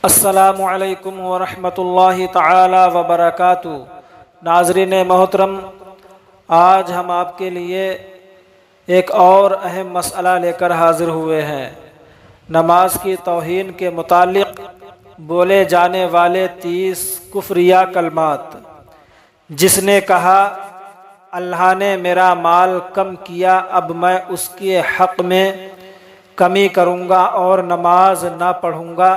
السلام علیکم ورحمۃ اللہ تعالی وبرکاتہ۔ ناظرین محترم، آج ہم آپ کے لیے ایک اور اہم مسئلہ لے کر حاضر ہوئے ہیں۔ نماز کی توہین کے متعلق بولے جانے والے 30 کفریہ کلمات۔ جس نے کہا اللہ نے میرا مال کم کیا، اب میں اس کے حق میں کمی کروں گا اور نماز نہ پڑھوں گا،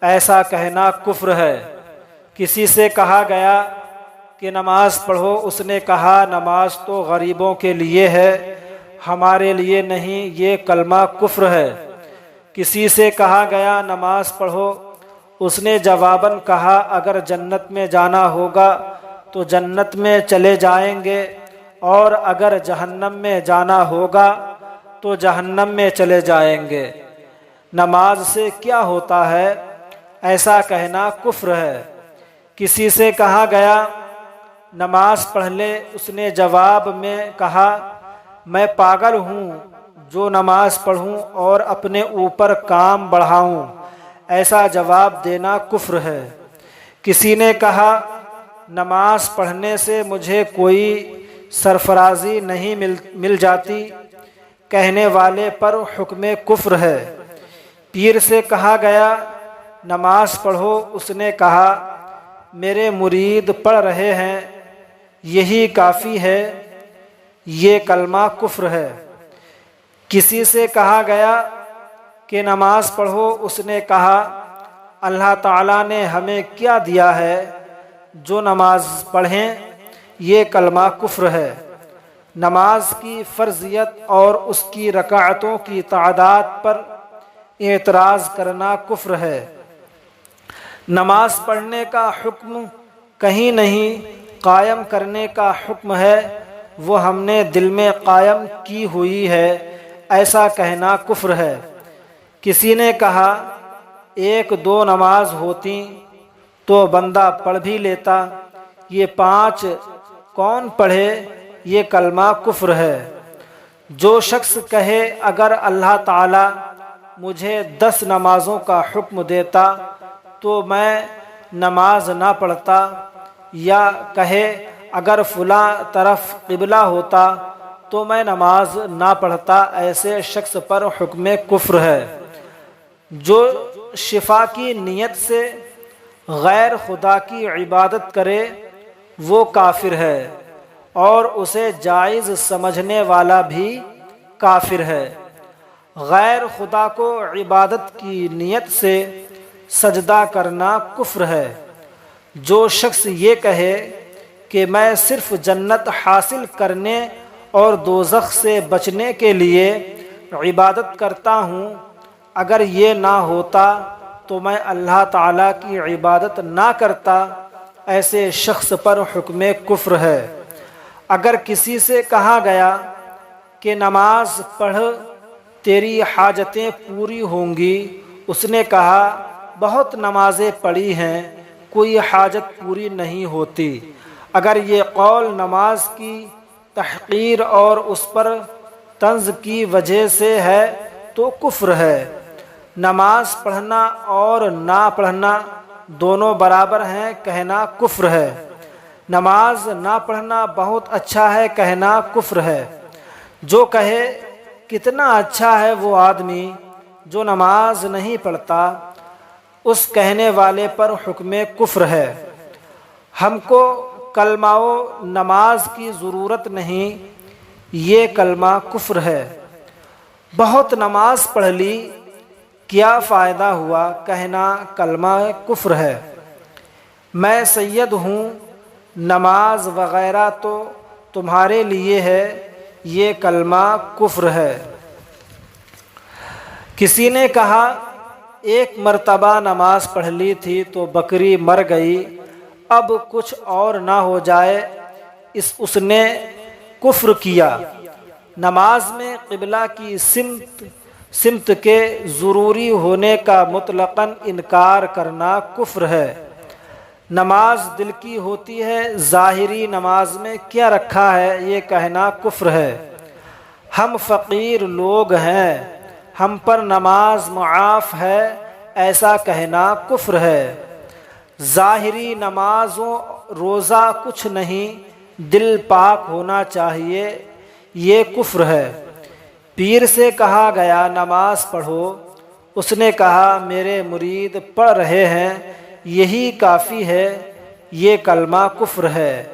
ایسا کہنا کفر ہے۔ کسی سے کہا گیا کہ نماز پڑھو، اس نے کہا نماز تو غریبوں کے لیے ہے، ہمارے لیے نہیں، یہ کلمہ کفر ہے۔ کسی سے کہا گیا نماز پڑھو، اس نے جواباً کہا اگر جنت میں جانا ہوگا تو جنت میں چلے جائیں گے، اور اگر جہنم میں جانا ہوگا تو جہنم میں چلے جائیں گے۔ نماز سے کیا ہوتا ہے، ایسا کہنا کفر ہے۔ کسی سے کہا گیا نماز پڑھ لے، اس نے جواب میں کہا میں پاگل ہوں جو نماز پڑھوں اور اپنے اوپر کام بڑھاؤں، ایسا جواب دینا کفر ہے۔ کسی نے کہا نماز پڑھنے سے مجھے کوئی سرفرازی نہیں مل جاتی، کہنے والے پر حکم کفر ہے۔ پیر سے کہا گیا نماز پڑھو، اس نے کہا میرے مرید پڑھ رہے ہیں، یہی کافی ہے، یہ کلمہ کفر ہے۔ کسی سے کہا گیا کہ نماز پڑھو، اس نے کہا اللہ تعالیٰ نے ہمیں کیا دیا ہے جو نماز پڑھیں، یہ کلمہ کفر ہے۔ نماز کی فرضیت اور اس کی رکعتوں کی تعداد پر اعتراض کرنا کفر ہے۔ نماز پڑھنے کا حکم کہیں نہیں، قائم کرنے کا حکم ہے، وہ ہم نے دل میں قائم کی ہوئی ہے، ایسا کہنا کفر ہے۔ کسی نے کہا ایک دو نماز ہوتی تو بندہ پڑھ بھی لیتا، یہ 5 کون پڑھے، یہ کلمہ کفر ہے۔ جو شخص کہے اگر اللہ تعالی مجھے 10 نمازوں کا حکم دیتا تو میں نماز نہ پڑھتا، یا کہے اگر فلاں طرف قبلہ ہوتا تو میں نماز نہ پڑھتا، ایسے شخص پر حکم کفر ہے۔ جو شفا کی نیت سے غیر خدا کی عبادت کرے وہ کافر ہے، اور اسے جائز سمجھنے والا بھی کافر ہے۔ غیر خدا کو عبادت کی نیت سے سجدہ کرنا کفر ہے۔ جو شخص یہ کہے کہ میں صرف جنت حاصل کرنے اور دوزخ سے بچنے کے لیے عبادت کرتا ہوں، اگر یہ نہ ہوتا تو میں اللہ تعالیٰ کی عبادت نہ کرتا، ایسے شخص پر حکم کفر ہے۔ اگر کسی سے کہا گیا کہ نماز پڑھ تیری حاجتیں پوری ہوں گی، اس نے کہا بہت نمازیں پڑھی ہیں، کوئی حاجت پوری نہیں ہوتی، اگر یہ قول نماز کی تحقیر اور اس پر طنز کی وجہ سے ہے تو کفر ہے۔ نماز پڑھنا اور نہ پڑھنا دونوں برابر ہیں کہنا کفر ہے۔ نماز نہ پڑھنا بہت اچھا ہے کہنا کفر ہے۔ جو کہے کتنا اچھا ہے وہ آدمی جو نماز نہیں پڑھتا، اس کہنے والے پر حکم کفر ہے۔ ہم کو کلمہ و نماز کی ضرورت نہیں، یہ کلمہ کفر ہے۔ بہت نماز پڑھ لی، کیا فائدہ ہوا، کہنا کلمہ کفر ہے۔ میں سید ہوں، نماز وغیرہ تو تمہارے لیے ہے، یہ کلمہ کفر ہے۔ کسی نے کہا ایک مرتبہ نماز پڑھ لی تھی تو بکری مر گئی، اب کچھ اور نہ ہو جائے، اس نے کفر کیا۔ نماز میں قبلہ کی سمت کے ضروری ہونے کا مطلقاً انکار کرنا کفر ہے۔ نماز دل کی ہوتی ہے، ظاہری نماز میں کیا رکھا ہے، یہ کہنا کفر ہے۔ ہم فقیر لوگ ہیں، ہم پر نماز معاف ہے، ایسا کہنا کفر ہے۔ ظاہری نماز و روزہ کچھ نہیں، دل پاک ہونا چاہیے، یہ کفر ہے۔ پیر سے کہا گیا نماز پڑھو، اس نے کہا میرے مرید پڑھ رہے ہیں، یہی کافی ہے، یہ کلمہ کفر ہے۔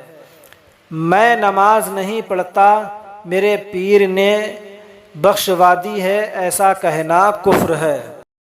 میں نماز نہیں پڑھتا، میرے پیر نے بخشوا دی ہے، ایسا کہنا کفر ہے۔